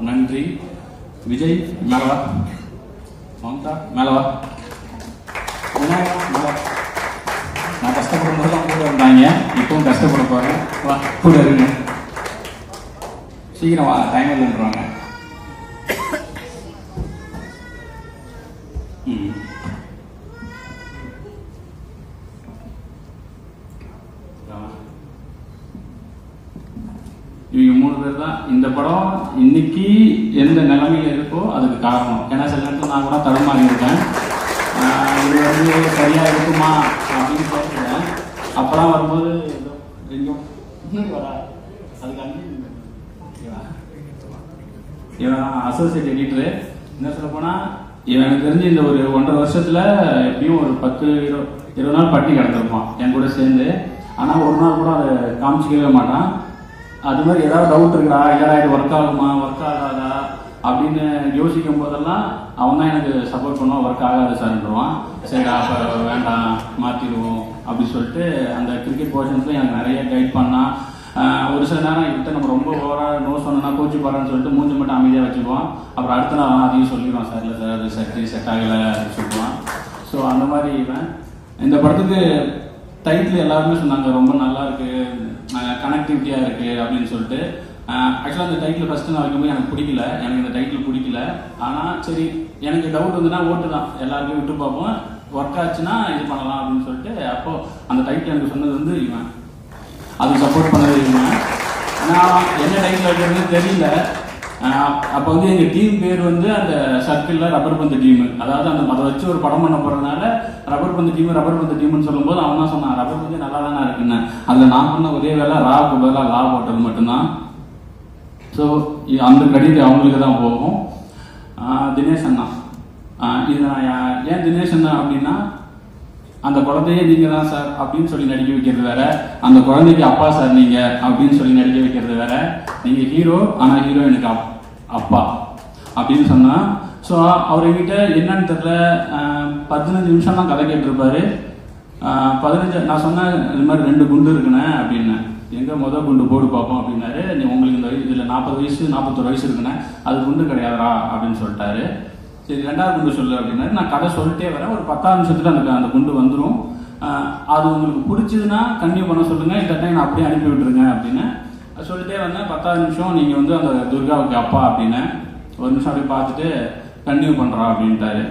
நன்றி. விஜய் மேலவா, மம்தா மேலவா, விநாயகா மேலவா. நான் கஷ்டப்படும் போதெல்லாம் கூட இருந்தாங்க, இப்பவும் கஷ்டப்பட போறேன். வா கூட இருங்க, சீக்கிரம் வா, டைம் இல்லைன்றாங்க. இவங்க 3 பேர் தான் இந்த படம் இன்னைக்கு எந்த நிலைமையில இருக்கோ அதுக்கு காரணம். ஏன்னா சில நேரத்தில் நான் கூட தடுமாறி இருக்கேன், இது வந்து சரியா இருக்குமா அப்படின்னு கேட்டுக்கிறேன். அப்பெல்லாம் வரும்போது எங்கேயும் வரா, அதுக்கு இவன் அசோசியேட் எடிட்டரு. என்ன சொல்ல போனா இவன் எனக்கு தெரிஞ்சு இந்த ஒரு 1.5 வருஷத்துல எப்படியும் ஒரு 10-20 நாள் பட்டி கிடந்திருப்பான் என் கூட சேர்ந்து. ஆனா ஒரு நாள் கூட அதை காமிச்சிக்கவே மாட்டான். அது மாதிரி ஏதாவது டவுட் இருக்குடா, இல்லடா இது ஒர்க் ஆகுமா ஒர்க் ஆகாதா அப்படின்னு யோசிக்கும் போதெல்லாம் அவன் தான் எனக்கு சப்போர்ட் பண்ணுவான். ஒர்க் ஆகாது சார்ன்றான். சரிடா அப்போ வேண்டாம் மாற்றிடுவோம் அப்படின்னு சொல்லிட்டு அந்த கிரிக்கெட் போர்ஷன்ஸில் எனக்கு நிறைய கைட் பண்ணான். ஒரு சில நேரம் கிட்ட நம்ம ரொம்ப ஓவராக நோ சொன்னா கோச்சு போறான்னு சொல்லிட்டு மூஞ்சி மட்டும் அமைதியாக வச்சுக்குவான். அப்புறம் அடுத்த நாள் அதையும் சொல்லிடுவான், சார் இல்லை சார் அது செட் ஆகலை அப்படின்னு சொல்லுவான். ஸோ அந்த மாதிரி இவன் இந்த படத்துக்கு டைட்டில் எல்லாருமே சொன்னாங்க ரொம்ப நல்லா இருக்கு, கனெக்டிவிட்டியா இருக்கு அப்படின்னு சொல்லிட்டு. ஆக்சுவலாக அந்த டைட்டில் ஃபர்ஸ்ட் நான் வைக்கும்போது எனக்கு பிடிக்கல, எனக்கு இந்த டைட்டில் பிடிக்கல. ஆனால் சரி எனக்கு டவுட் வந்துன்னா ஓட்டு தான், எல்லாருக்கும் விட்டு பார்ப்போம், ஒர்க் ஆச்சுன்னா இது பண்ணலாம் அப்படின்னு சொல்லிட்டு அப்போ அந்த டைட்டில் எனக்கு சொன்னது வந்து இவன், அது சப்போர்ட் பண்ணது இவன். நான் என்ன டைட்டில் வைக்கிறதுன்னு தெரியல. அப்போ வந்து எங்கள் டீம் பேர் வந்து அந்த சர்க்கிளில் ரப்பர் பந்து டீமு, அதாவது அந்த அதை வச்சு ஒரு படம் பண்ண போகிறதுனால ரப்பர் பந்து டீம்னு சொல்லும்போது அவன் தான் சொன்னான் ரப்பர் பந்து நல்லா தானே இருக்குன்னு. அதில் நான் பண்ண ஒரே வேலை ராவுக்கு பதிலாக லா போட்டது மட்டும்தான். ஸோ அந்த கிரெடிட் அவங்களுக்கு தான் போகும். தினேஷ் அண்ணா, இது நான் ஏன் தினேஷ் அண்ணா அப்படின்னா அந்த குழந்தையே நீங்க தான் சார் அப்படின்னு சொல்லி நடிக்க வைக்கிறது வேற, அந்த குழந்தைக்கு அப்பா சார் நீங்க அப்படின்னு சொல்லி நடிக்க வைக்கிறது வேற. நீங்க ஹீரோ ஆனா ஹீரோ எனக்கு அப்பா அப்படின்னு சொன்னா. ஸோ அவர் என்கிட்ட என்னன்னு தெரியல 15 நிமிஷம் தான் கதை கேட்டிருப்பாரு. 15 நான் சொன்னேன் இது மாதிரி 2 குண்டு இருக்குண்ணே அப்படின்னு. எங்க முதல் குண்டு போடு பார்ப்போம் அப்படின்னாரு. நீ உங்களுக்கு இந்த இதுல 40 வயசு 41 வயசு இருக்குண்ணே, அது குண்டு கிடையாதுரா அப்படின்னு சொல்லிட்டாரு. சரி 2வது குண்டு சொல்லு அப்படின்னாரு. நான் கதை சொல்லிட்டே வரேன், ஒரு 10 நிமிஷத்துல அந்த குண்டு வந்துடும். அது உங்களுக்கு பிடிச்சதுன்னா கன்டினியூ பண்ண சொல்லுங்க, இந்த டைம் நான் அப்படியே அனுப்பி விட்டுருங்க அப்படின்னு சொல்லிட்டே வந்தேன். 10வது நிமிஷம் நீங்க வந்து அந்த துர்காவுக்கு அப்பா அப்படின்னு ஒரு நிமிஷம் அப்படியே பார்த்துட்டு கன்டினியூ பண்றா அப்படின்ட்டாரு.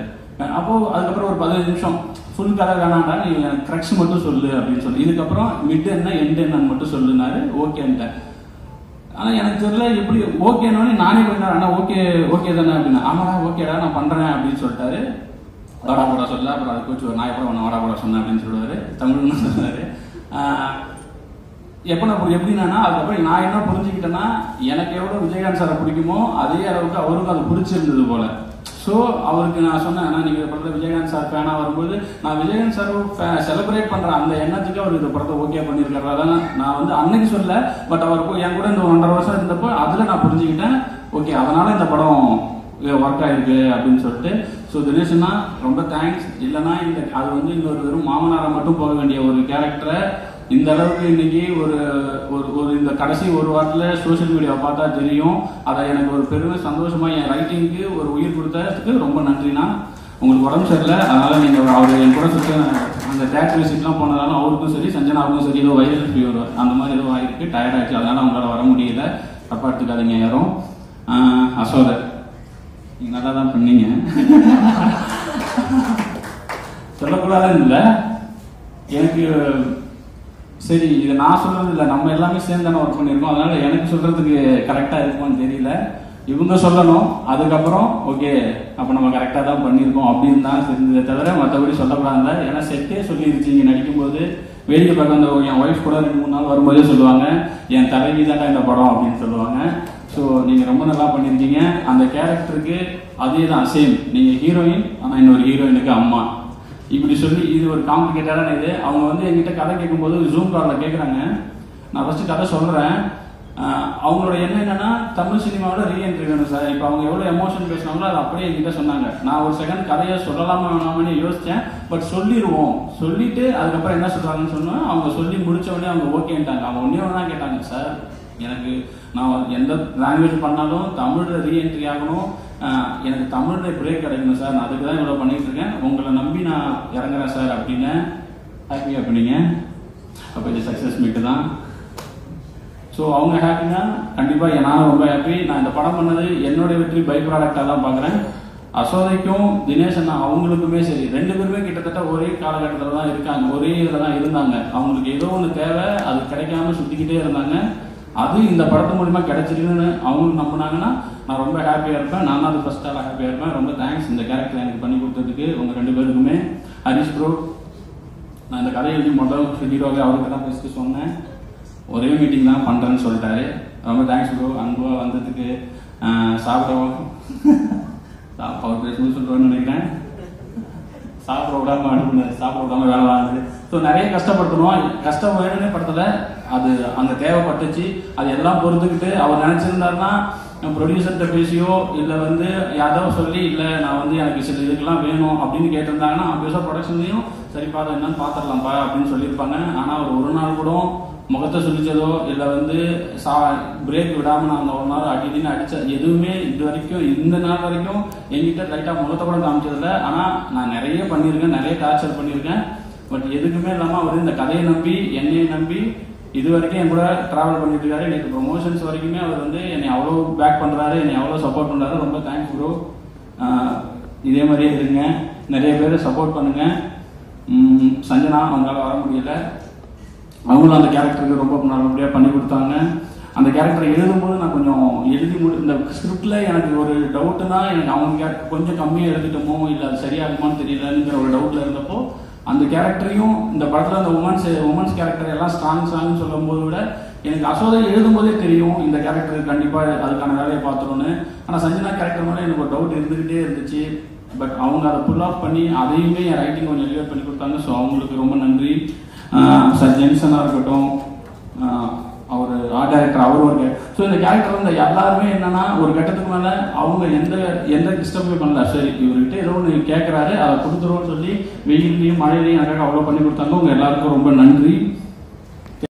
அப்போ அதுக்கப்புறம் ஒரு 15 நிமிஷம் ஃபுல் கதை வேணாண்டா, நீ கிரக்ஸ் மட்டும் சொல்லு அப்படின்னு சொல்லி இதுக்கப்புறம் மிட் என்ன எண்ட் என்னன்னு மட்டும் சொல்லுனாரு. ஓகேன்ட்டேன். ஆனால் எனக்கு தெரியல எப்படி ஓகேனோடனே நானே பண்ணேன். ஆனால் ஓகே தானே அப்படின்னா. ஆமாடா ஓகேடா நான் பண்ணுறேன் அப்படின்னு சொல்லிட்டாரு. வாடா போடா சொல்ல. அப்புறம் அதை கோச்சு நான் எப்போ ஒன்று வாடா போடா சொன்னேன் அப்படின்னு சொல்லுவார். தமிழ்னு சொன்னார். எப்படின்னா அதுக்கப்புறம் நான் என்ன புரிஞ்சுக்கிட்டேன்னா எனக்கு எவ்வளோ விஜயகாந்த் சாரை பிடிக்குமோ அதே அளவுக்கு அவருக்கும் அது பிடிச்சிருந்தது போல. ஸோ அவருக்கு நான் சொன்னேன், நீங்கள் இந்த படத்தில் விஜயகாந்த் சார் ஃபேனாக வரும்போது நான் விஜயகாந்த் சார் செலிப்ரேட் பண்ணுற அந்த எண்ணத்துக்கு அவர் இந்த படத்தை ஓகே பண்ணியிருக்காரு. அதான் நான் வந்து அன்னைக்கு சொல்ல, பட் அவர் என் கூட இந்த 1.5 வருஷம் இருந்தப்போ அதில் நான் புரிஞ்சுக்கிட்டேன். ஓகே அதனால இந்த படம் ஒர்க் ஆயிருக்கு அப்படின்னு சொல்லிட்டு. ஸோ தினேஷ்னா ரொம்ப தேங்க்ஸ். இல்லைன்னா அது வந்து இந்த ஒரு வெறும் மாமனாரை மட்டும் போக வேண்டிய ஒரு கேரக்டரை இந்த அளவுக்கு இன்னைக்கு ஒரு இந்த கடைசி 1 வாரத்தில் சோசியல் மீடியாவை பார்த்தா தெரியும். அதை எனக்கு ஒரு பெருமை சந்தோஷமா என் ரைட்டிங்க்கு ஒரு உயிர் கொடுத்ததுக்கு ரொம்ப நன்றினா. உங்களுக்கு உடம்பு சரியில்லை, அதனால நீங்கள் அவர் என் கூட சுற்ற அந்த தேட்டர் விசிட்லாம் போனதாலும் அவருக்கும் சரி சஞ்சனாவுக்கும் சரி ஏதோ வைரல் ஃபீவர் அந்த மாதிரி ஏதோ ஆகிருக்கு, டயர்ட் ஆயிடுச்சு, அதனால அவங்களால வர முடியல. தப்பா எடுத்துக்காதீங்க யாரும். அசோதர் நீங்க நல்லா தான் பண்ணீங்க, சொல்லக்கூடாதுன்னு இல்லை. எனக்கு சரி இதை நான் சொல்றது இல்லை, நம்ம எல்லாமே சேர்ந்து தானே ஒர்க் பண்ணியிருக்கோம், அதனால எனக்கு சொல்றதுக்கு கரெக்டாக இருக்குமான்னு தெரியல. இவங்க சொல்லணும், அதுக்கப்புறம் ஓகே அப்போ நம்ம கரெக்டாக தான் பண்ணியிருக்கோம் அப்படின்னு தான் தெரிஞ்சதை தவிர மற்றபடி சொல்லக்கூடாதுல. ஏன்னா செட்டே சொல்லிருச்சு, இங்கே நடிக்கும்போது வேடிக்கை பார்க்க அந்த என் ஒய்ஃப் கூட 2-3 நாள் வரும்போதே சொல்லுவாங்க என் தலைவி தாண்டா இந்த படம் அப்படின்னு சொல்லுவாங்க. ஸோ நீங்கள் ரொம்ப நல்லா பண்ணியிருக்கீங்க. அந்த கேரக்டருக்கு அதே தான் சேம், நீங்கள் ஹீரோயின் ஆனால் இன்னொரு ஹீரோயினுக்கு அம்மா இப்படி சொல்லி இது ஒரு காம்ப்ளிகேட்டடான இது. அவங்க வந்து என்கிட்ட கதை கேட்கும்போது ஜூம் காலில் கேட்குறாங்க. நான் ஃபர்ஸ்ட் கதை சொல்கிறேன். அவங்களோட எண்ணம் என்னன்னா தமிழ் சினிமாவோட ரீஎன்ட்ரி வேணும் சார். இப்போ அவங்க எவ்வளோ எமோஷன் பேசினாங்களோ அதை அப்படியே என்கிட்ட சொன்னாங்க. நான் ஒரு செகண்ட் கதையை சொல்லலாமா வேணாமனு யோசித்தேன். பட் சொல்லிடுவோம், சொல்லிட்டு அதுக்கப்புறம் என்ன சொல்கிறாங்கன்னு சொன்னால் அவங்க சொல்லி முடிச்ச உடனே அவங்க ஓகேன்ட்டாங்க. அவங்க ஒன்றே ஒன்று தான் கேட்டாங்க, சார் எனக்கு நான் எந்த லாங்குவேஜ் பண்ணாலும் தமிழில் ரீஎன்ட்ரி ஆகணும், எனக்கு தமிழில் பிரேக் கிடைக்கணும் சார், நான் அதுக்கு தான் இவ்வளோ பண்ணிட்டு இருக்கேன், உங்களை நம்பி நான் இறங்குறேன் சார் அப்படின்னு ஹாப்பி அப்படிங்க. அப்போ இது சக்ஸஸ் மீட்டு தான். ஸோ அவங்க ஹாப்பினா கண்டிப்பாக நானும் ரொம்ப ஹாப்பி. நான் இந்த படம் பண்ணது என்னுடைய வெற்றி பை ப்ராடக்டாக தான் பார்க்குறேன். அசோதைக்கும் தினேஷ் அண்ணா அவங்களுக்குமே சரி, 2 பேருமே கிட்டத்தட்ட ஒரே காலகட்டத்தில் தான் இருக்காங்க, ஒரே இதில் தான் இருந்தாங்க. அவங்களுக்கு ஏதோ ஒன்று தேவை, அது கிடைக்காம சுற்றிக்கிட்டே இருந்தாங்க. அது இந்த படத்து மூலிமா கிடைச்சிருக்குன்னு அவங்களுக்கு நம்பினாங்கன்னா நான் ரொம்ப ஹாப்பியாக இருப்பேன். நான் அது ஃபர்ஸ்ட்டாக ஹாப்பியாக இருப்பேன். ரொம்ப தேங்க்ஸ் இந்த கேரக்டர் எனக்கு பண்ணி கொடுத்ததுக்கு உங்கள் 2 பேருக்குமே. ஹரிஷ் ப்ரோ, நான் இந்த கதை எழுதி முதல் ஹீரோவை அவருக்கு தான் ஃபஸ்ட்டு சொன்னேன், ஒரே மீட்டிங் தான் பண்ணுறேன்னு சொல்லிட்டாரு. ரொம்ப தேங்க்ஸ் ப்ரோ, அன்புவாக வந்ததுக்கு. சாப்பிட்றோம் அவர் பேசணும்னு சொல்கிறோன்னு நினைக்கிறேன். சாப்பிட விடாம அனுப்புனது, சாப்பிட விடாம வேலை வாங்குது. ஸோ நிறைய கஷ்டப்படுத்தணும், கஷ்டம் வேணும்னே படத்தில் அது அங்கே தேவைப்பட்டுச்சு. அது எல்லாம் பொறுத்துக்கிட்டு அவர் நினச்சிருந்தாருன்னா ப்ரொடியூசர்கிட்ட பேசியோ இல்லை வந்து யாரோ சொல்லி இல்லை நான் வந்து எனக்கு சில இதுக்கெல்லாம் வேணும் அப்படின்னு கேட்டிருந்தாங்கன்னா ஆப்வியஸாக ப்ரொடக்ஷன்லையும் சரிப்பா அதை என்னன்னு பார்த்துடலாம்ப்பா அப்படின்னு சொல்லியிருப்பாங்க. ஆனால் அவர் ஒரு நாள் கூட முகத்தை சொல்லிச்சதோ இல்லை வந்து பிரேக் விடாமல் நான் அந்த ஒரு நாள் அடின்னு அடித்த எதுவுமே இது வரைக்கும் இந்த நாள் வரைக்கும் என்கிட்ட லைட்டாக முகத்தை கூட காமிச்சதில்லை. ஆனால் நான் நிறைய பண்ணியிருக்கேன், நிறைய டார்ச்சர் பண்ணியிருக்கேன். பட் எதுக்குமே இல்லாமல் அவர் இந்த கதையை நம்பி என்னையை நம்பி இது வரைக்கும் என் கூட ட்ராவல் பண்ணிட்டு இருக்காரு. எனக்கு ப்ரொமோஷன்ஸ் வரைக்குமே அவர் வந்து என்னை அவ்வளோ பேக் பண்ணுறாரு, என்னை அவ்வளோ சப்போர்ட் பண்ணுறாரு. ரொம்ப தேங்க்ஸ் ப்ரோ. இதே மாதிரியே இருங்க, நிறைய பேர் சப்போர்ட் பண்ணுங்க. சஞ்சனா அவங்களால வர முடியல, அவங்களும் அந்த கேரக்டருக்கு ரொம்ப நல்லபடியாக பண்ணி கொடுத்தாங்க. அந்த கேரக்டரை எழுதும்போது நான் கொஞ்சம் இந்த ஸ்கிரிப்டில் எனக்கு ஒரு டவுட்டுனா எனக்கு அவங்க கொஞ்சம் கம்மியாக எழுதிட்டோமோ இல்லை அது சரியாகுமான்னு தெரியலங்கிற ஒரு டவுட்டில் இருந்தப்போ அந்த கேரக்டரையும் இந்த படத்தில் அந்த உமன்ஸ் கேரக்டர் எல்லாம் ஸ்ட்ராங்னு சொல்லும் போது விட எனக்கு அசோதை எழுதும் போதே தெரியும் இந்த கேரக்டருக்கு கண்டிப்பாக அதுக்கான வேலையை பார்த்துருன்னு. ஆனால் சஞ்சனா கேரக்டர் மேலே எனக்கு ஒரு டவுட் இருந்துக்கிட்டே இருந்துச்சு. பட் அவங்க அதை புல் ஆஃப் பண்ணி அதையுமே என் ரைட்டிங் கொஞ்சம் எலிவேட் பண்ணி கொடுத்தாங்க. ஸோ அவங்களுக்கு ரொம்ப நன்றி. சார் ஜென்சனாக இருக்கட்டும், அவர் ஆர்ட் டைரக்டர் அவர் ஒரு ஸோ இந்த கேரக்டர் வந்து எல்லாருமே என்னன்னா ஒரு கட்டத்துக்கு மேலே அவங்க எந்த டிஸ்டர்பே பண்ணல. சரி இவர்கிட்ட ஏதோ ஒன்று கேட்குறாரு அதை கொடுத்துருவோன்னு சொல்லி வெயிலையும் மழையிலையும் எனக்காக அவ்வளோ பண்ணி கொடுத்தாங்க. உங்கள் எல்லாருக்கும் ரொம்ப நன்றி.